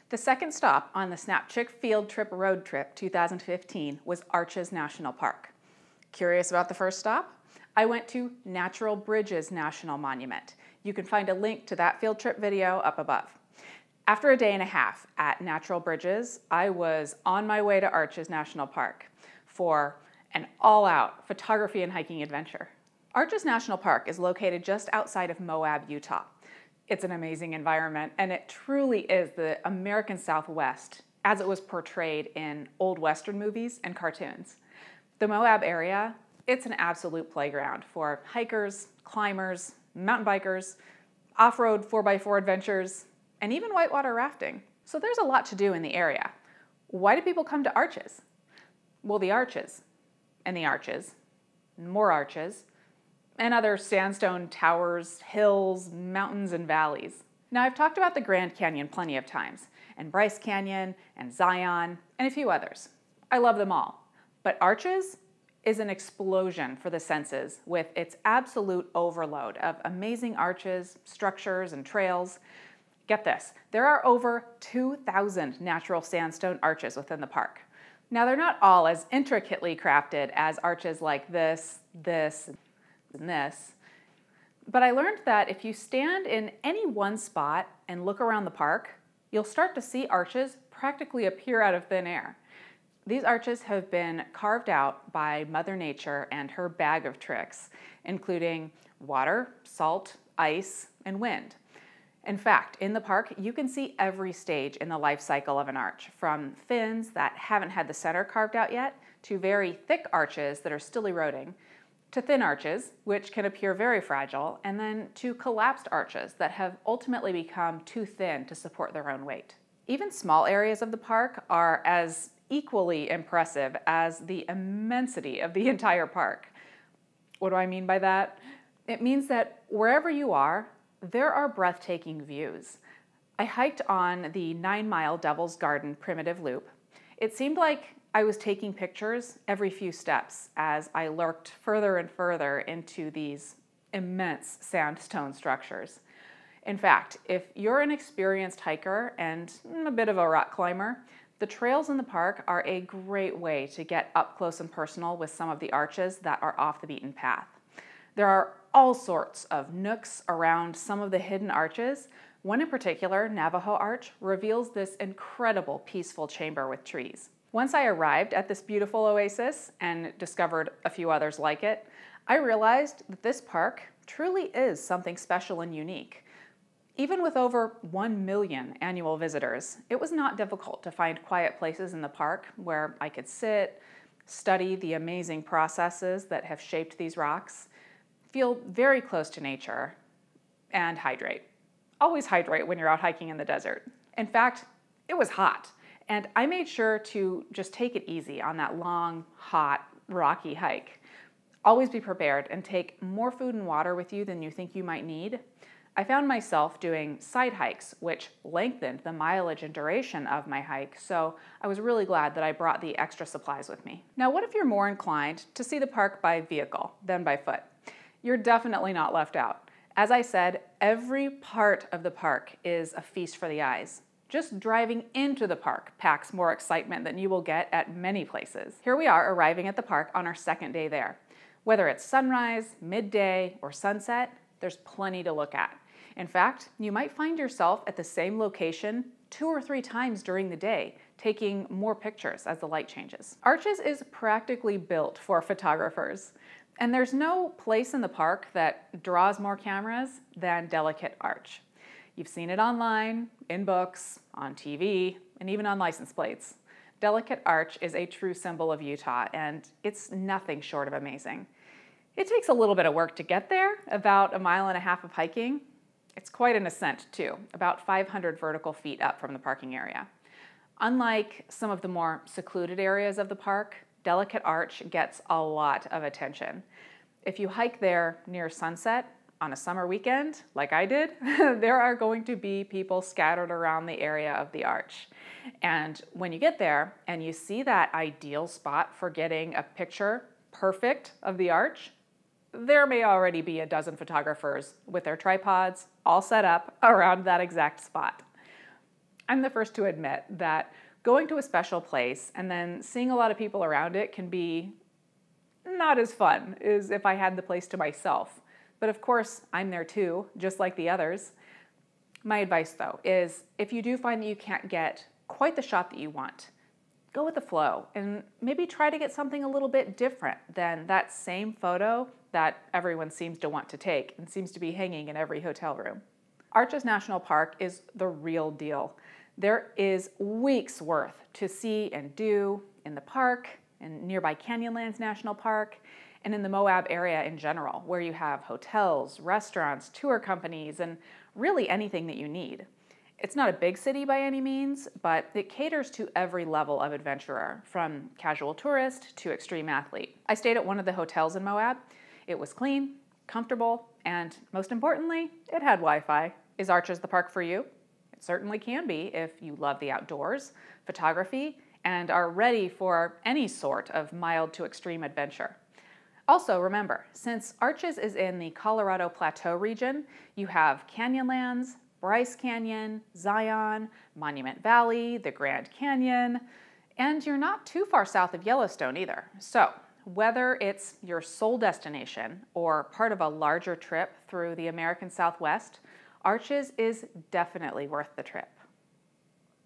The second stop on the SnapChick Field Trip Road Trip 2015 was Arches National Park. Curious about the first stop? I went to Natural Bridges National Monument. You can find a link to that field trip video up above. After a day and a half at Natural Bridges, I was on my way to Arches National Park for an all-out photography and hiking adventure. Arches National Park is located just outside of Moab, Utah. It's an amazing environment, and it truly is the American Southwest as it was portrayed in old Western movies and cartoons. The Moab area, it's an absolute playground for hikers, climbers, mountain bikers, off-road 4x4 adventures, and even whitewater rafting. So there's a lot to do in the area. Why do people come to Arches? Well, the arches, and the arches, and more arches, and other sandstone towers, hills, mountains, and valleys. Now, I've talked about the Grand Canyon plenty of times, and Bryce Canyon, and Zion, and a few others. I love them all. But Arches is an explosion for the senses with its absolute overload of amazing arches, structures, and trails. Get this, there are over 2,000 natural sandstone arches within the park. Now, they're not all as intricately crafted as arches like this, and this, but I learned that if you stand in any one spot and look around the park, you'll start to see arches practically appear out of thin air. These arches have been carved out by Mother Nature and her bag of tricks, including water, salt, ice, and wind. In fact, in the park, you can see every stage in the life cycle of an arch, from fins that haven't had the center carved out yet, to very thick arches that are still eroding, to thin arches, which can appear very fragile, and then to collapsed arches that have ultimately become too thin to support their own weight. Even small areas of the park are as equally impressive as the immensity of the entire park. What do I mean by that? It means that wherever you are, there are breathtaking views. I hiked on the 9-mile Devil's Garden primitive loop. It seemed like I was taking pictures every few steps as I lurked further and further into these immense sandstone structures. In fact, if you're an experienced hiker and a bit of a rock climber, the trails in the park are a great way to get up close and personal with some of the arches that are off the beaten path. There are all sorts of nooks around some of the hidden arches. One in particular, Navajo Arch, reveals this incredible peaceful chamber with trees. Once I arrived at this beautiful oasis and discovered a few others like it, I realized that this park truly is something special and unique. Even with over 1 million annual visitors, it was not difficult to find quiet places in the park where I could sit, study the amazing processes that have shaped these rocks, feel very close to nature, and hydrate. Always hydrate when you're out hiking in the desert. In fact, it was hot. And I made sure to just take it easy on that long, hot, rocky hike. Always be prepared and take more food and water with you than you think you might need. I found myself doing side hikes, which lengthened the mileage and duration of my hike, so I was really glad that I brought the extra supplies with me. Now, what if you're more inclined to see the park by vehicle than by foot? You're definitely not left out. As I said, every part of the park is a feast for the eyes. Just driving into the park packs more excitement than you will get at many places. Here we are arriving at the park on our second day there. Whether it's sunrise, midday, or sunset, there's plenty to look at. In fact, you might find yourself at the same location 2 or 3 times during the day, taking more pictures as the light changes. Arches is practically built for photographers, and there's no place in the park that draws more cameras than Delicate Arch. You've seen it online, in books, on TV, and even on license plates. Delicate Arch is a true symbol of Utah, and it's nothing short of amazing. It takes a little bit of work to get there, about 1.5 miles of hiking. It's quite an ascent too, about 500 vertical feet up from the parking area. Unlike some of the more secluded areas of the park, Delicate Arch gets a lot of attention. If you hike there near sunset, on a summer weekend, like I did, there are going to be people scattered around the area of the arch. And when you get there and you see that ideal spot for getting a picture perfect of the arch, there may already be a dozen photographers with their tripods all set up around that exact spot. I'm the first to admit that going to a special place and then seeing a lot of people around it can be not as fun as if I had the place to myself. But of course, I'm there too, just like the others. My advice, though, is if you do find that you can't get quite the shot that you want, go with the flow and maybe try to get something a little bit different than that same photo that everyone seems to want to take and seems to be hanging in every hotel room. Arches National Park is the real deal. There is weeks worth to see and do in the park, in nearby Canyonlands National Park, and in the Moab area in general, where you have hotels, restaurants, tour companies, and really anything that you need. It's not a big city by any means, but it caters to every level of adventurer, from casual tourist to extreme athlete. I stayed at one of the hotels in Moab. It was clean, comfortable, and most importantly, it had Wi-Fi. Is Arches the park for you? It certainly can be if you love the outdoors, photography, and are ready for any sort of mild to extreme adventure. Also, remember, since Arches is in the Colorado Plateau region, you have Canyonlands, Bryce Canyon, Zion, Monument Valley, the Grand Canyon, and you're not too far south of Yellowstone either. So, whether it's your sole destination or part of a larger trip through the American Southwest, Arches is definitely worth the trip.